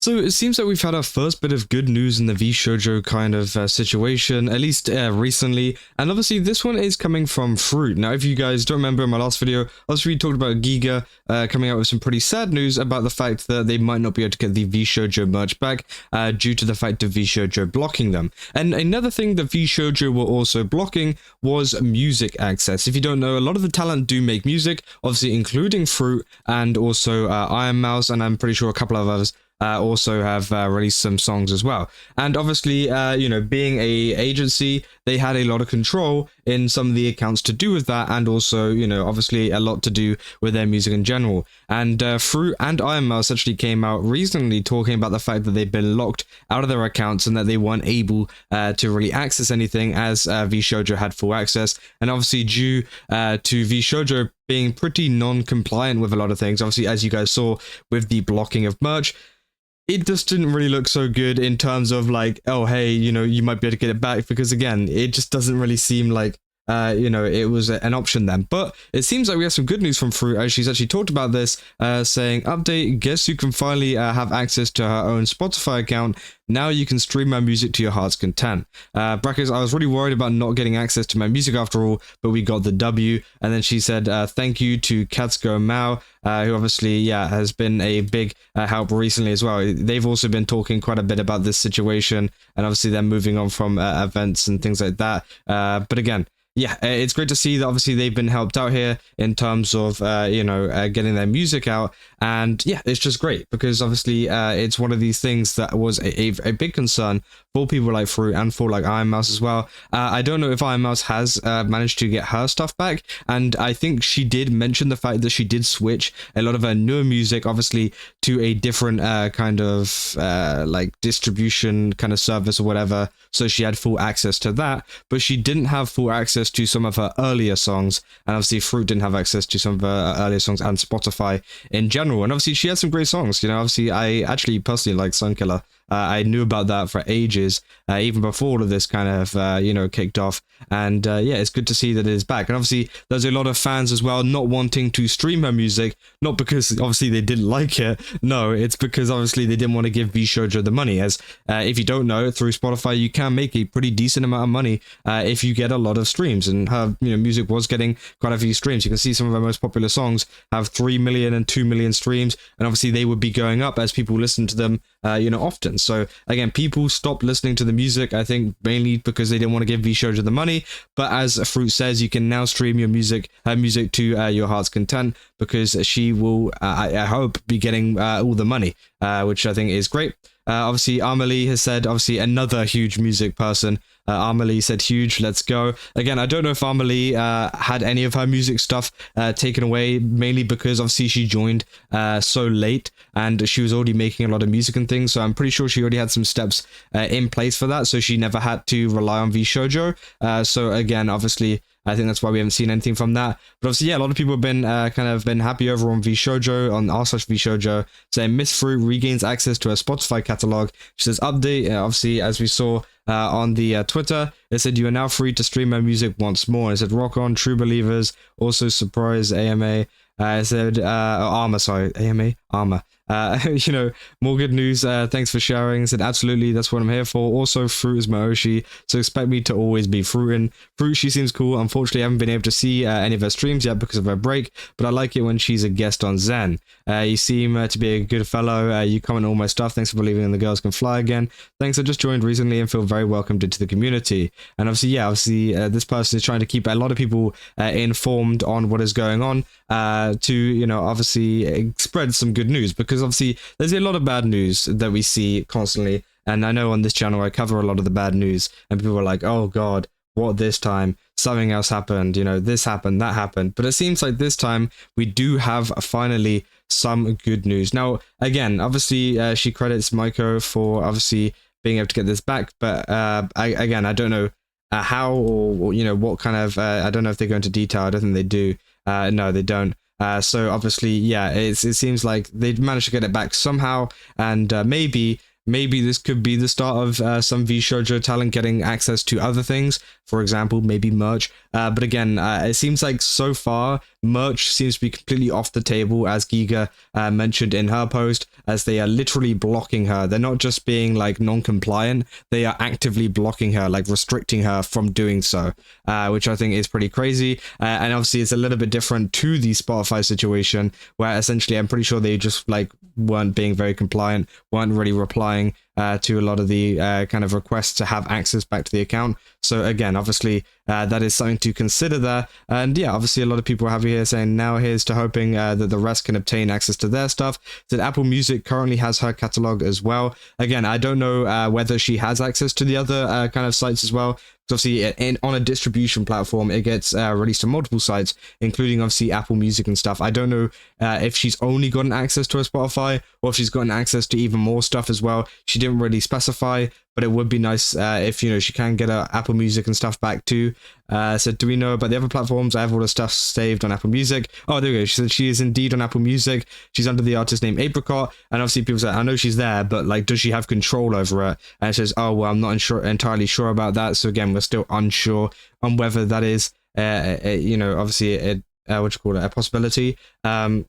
So it seems like we've had our first bit of good news in the VShojo kind of situation, at least recently, and obviously this one is coming from Froot. Now, if you guys don't remember in my last video, obviously we talked about Giga coming out with some pretty sad news about the fact that they might not be able to get the VShojo merch back due to the fact of VShojo blocking them. And another thing that VShojo were also blocking was music access. If you don't know, a lot of the talent do make music, obviously including Froot and also ironmouse, and I'm pretty sure a couple of others also have released some songs as well. And obviously, being a agency, they had a lot of control in some of the accounts to do with that, and also, obviously a lot to do with their music in general. And Froot and ironmouse actually came out recently talking about the fact that they've been locked out of their accounts and that they weren't able to really access anything as VShojo had full access. And obviously due to VShojo being pretty non-compliant with a lot of things, obviously as you guys saw with the blocking of merch, it just didn't really look so good in terms of like, oh, hey, you might be able to get it back, because again, it just doesn't really seem like, it was an option then. But it seems like we have some good news from Froot, as she's actually talked about this, saying, update, guess you can finally have access to her own Spotify account. Now you can stream my music to your heart's content. Brackets, I was really worried about not getting access to my music after all, but we got the W. And then she said, thank you to Katsuko Mao, who obviously, has been a big help recently as well. They've also been talking quite a bit about this situation, and obviously they're moving on from events and things like that. But again, yeah, it's great to see that obviously they've been helped out here in terms of, getting their music out. And yeah, it's just great because obviously it's one of these things that was a big concern for people like Froot and for like ironmouse as well. I don't know if ironmouse has managed to get her stuff back. And I think she did mention the fact that she did switch a lot of her newer music, obviously, to a different kind of like distribution kind of service or whatever. So she had full access to that, but she didn't have full access to some of her earlier songs. And obviously Froot didn't have access to some of her earlier songs and Spotify in general. And obviously she had some great songs. Obviously I actually personally like Sunkiller. I knew about that for ages, even before all of this kind of, kicked off. And yeah, it's good to see that it is back. And obviously, there's a lot of fans as well not wanting to stream her music, not because obviously they didn't like it. No, it's because obviously they didn't want to give VShojo the money. As if you don't know, through Spotify, you can make a pretty decent amount of money if you get a lot of streams. And her music was getting quite a few streams. You can see some of her most popular songs have 3 million and 2 million streams. And obviously, they would be going up as people listen to them, often. So again, people stopped listening to the music, I think mainly because they didn't want to give VShojo the money. But as Froot says, you can now stream her music to your heart's content, because she will, I hope, be getting all the money, which I think is great. Obviously, Amelie has said, obviously, another huge music person. Amelie said huge, let's go. Again, I don't know if Amelie had any of her music stuff taken away, mainly because obviously she joined so late and she was already making a lot of music and things. So I'm pretty sure she already had some steps in place for that. So she never had to rely on VShojo. So again, obviously, I think that's why we haven't seen anything from that. But obviously, yeah, a lot of people have been been happy over on VShojo, on r/VShojo, saying Miss Froot regains access to her Spotify catalog. She says, update, obviously, as we saw on the Twitter, it said, you are now free to stream my music once more. It said, rock on, true believers, also surprise AMA. It said, Armor, sorry, AMA, Armor. More good news. Thanks for sharing. Said, absolutely, that's what I'm here for. Also, Froot is my Oshi, so expect me to always be fruiting. Froot, she seems cool. Unfortunately, I haven't been able to see any of her streams yet because of her break, but I like it when she's a guest on Zen. You seem to be a good fellow. You comment on all my stuff. Thanks for believing in the girls can fly again. Thanks, I just joined recently and feel very welcomed into the community. And obviously, this person is trying to keep a lot of people informed on what is going on to, obviously spread some good news, because obviously there's a lot of bad news that we see constantly, and I know on this channel I cover a lot of the bad news, and people are like, oh god, what this time? Something else happened, this happened, that happened. But it seems like this time we do have finally some good news. Now, again, obviously she credits Maiko for obviously being able to get this back, but I don't know how or what kind of, I don't know if they go into detail. I don't think they do. No, they don't. So obviously, yeah, it seems like they managed to get it back somehow, and maybe maybe this could be the start of some VShojo talent getting access to other things, for example, maybe merch. But again, it seems like so far merch seems to be completely off the table, as Giga mentioned in her post, as they are literally blocking her. They're not just being like non-compliant, they are actively blocking her, like restricting her from doing so, which I think is pretty crazy. And obviously it's a little bit different to the Spotify situation, where essentially I'm pretty sure they just like weren't being very compliant, weren't really replying to a lot of the kind of requests to have access back to the account. So again, obviously that is something to consider there. And yeah, obviously a lot of people are happy here saying now here's to hoping that the rest can obtain access to their stuff. That Apple Music currently has her catalog as well. Again, I don't know whether she has access to the other kind of sites as well. Obviously, on a distribution platform, it gets released on multiple sites, including obviously Apple Music and stuff. I don't know if she's only gotten access to her Spotify or if she's gotten access to even more stuff as well. She didn't really specify, but it would be nice if, you know, she can get her Apple Music and stuff back too. So do we know about the other platforms? I have all the stuff saved on Apple Music. Oh, there we go. She said she is indeed on Apple Music. She's under the artist name Apricot. And obviously people say, I know she's there, but like, does she have control over it? And it says, oh, well, I'm not entirely sure about that. So again, we're still unsure on whether that is, you know, obviously a possibility. So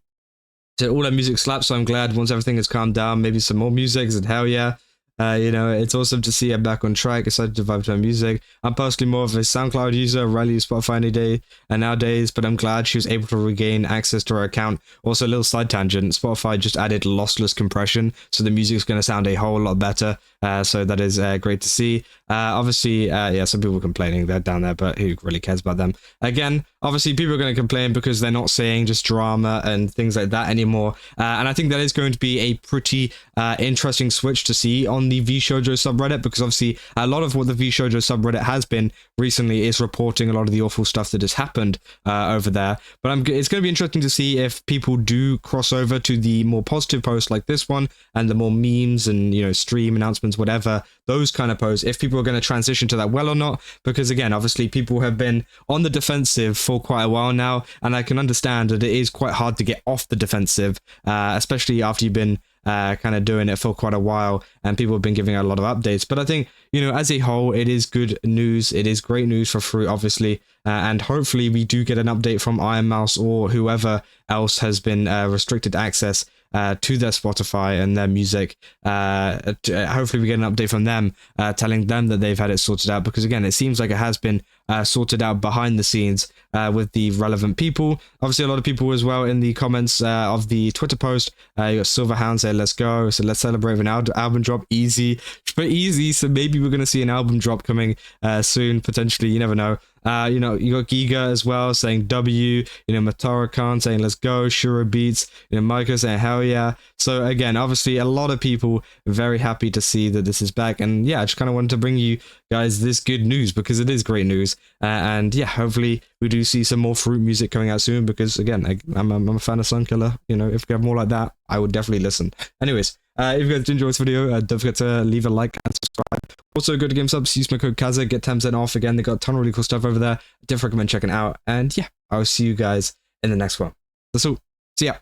all her music slaps, so I'm glad once everything has calmed down, maybe some more music. I said, hell yeah. You know, it's awesome to see her back on track, excited to vibe to her music. I'm personally more of a SoundCloud user, rarely use Spotify any day and nowadays, but I'm glad she was able to regain access to her account. Also, a little side tangent, Spotify just added lossless compression, so the music's going to sound a whole lot better. So that is great to see. Obviously, yeah, some people are complaining they're down there, but who really cares about them? Again, obviously people are going to complain because they're not saying just drama and things like that anymore. And I think that is going to be a pretty interesting switch to see on the VShojo subreddit, because obviously a lot of what the VShojo subreddit has been recently is reporting a lot of the awful stuff that has happened over there. But it's going to be interesting to see if people do cross over to the more positive posts like this one and the more memes and, you know, stream announcements, whatever, those kind of posts, if people are going to transition to that well or not. Because again, obviously people have been on the defensive for quite a while now, and I can understand that it is quite hard to get off the defensive, especially after you've been kind of doing it for quite a while and people have been giving out a lot of updates. But I think, you know, as a whole, it is good news. It is great news for Froot, obviously, and hopefully we do get an update from ironmouse or whoever else has been restricted access to their Spotify and their music. Hopefully we get an update from them telling them that they've had it sorted out, because again, it seems like it has been sorted out behind the scenes with the relevant people. Obviously a lot of people as well in the comments of the Twitter post. You got Silverhound saying let's go, so let's celebrate with an album drop. Easy, but easy. So maybe we're going to see an album drop coming soon, potentially, you never know. You know, you got Giga as well saying W, you know, Matara Khan saying let's go, Shura Beats, you know, Micah saying hell yeah. So again, obviously a lot of people very happy to see that this is back, and yeah, I just kind of wanted to bring you guys this good news because it is great news. And yeah, hopefully we do see some more Froot music coming out soon, because again, I'm a fan of Sunkiller. You know, if we have more like that, I would definitely listen. Anyways, if you guys did enjoy this video, don't forget to leave a like and subscribe. Also, go to GameSubs, use my code Kaza, get 10% off. Again, they got a ton of really cool stuff over there. Definitely recommend checking it out. And yeah, I'll see you guys in the next one. That's all. See ya.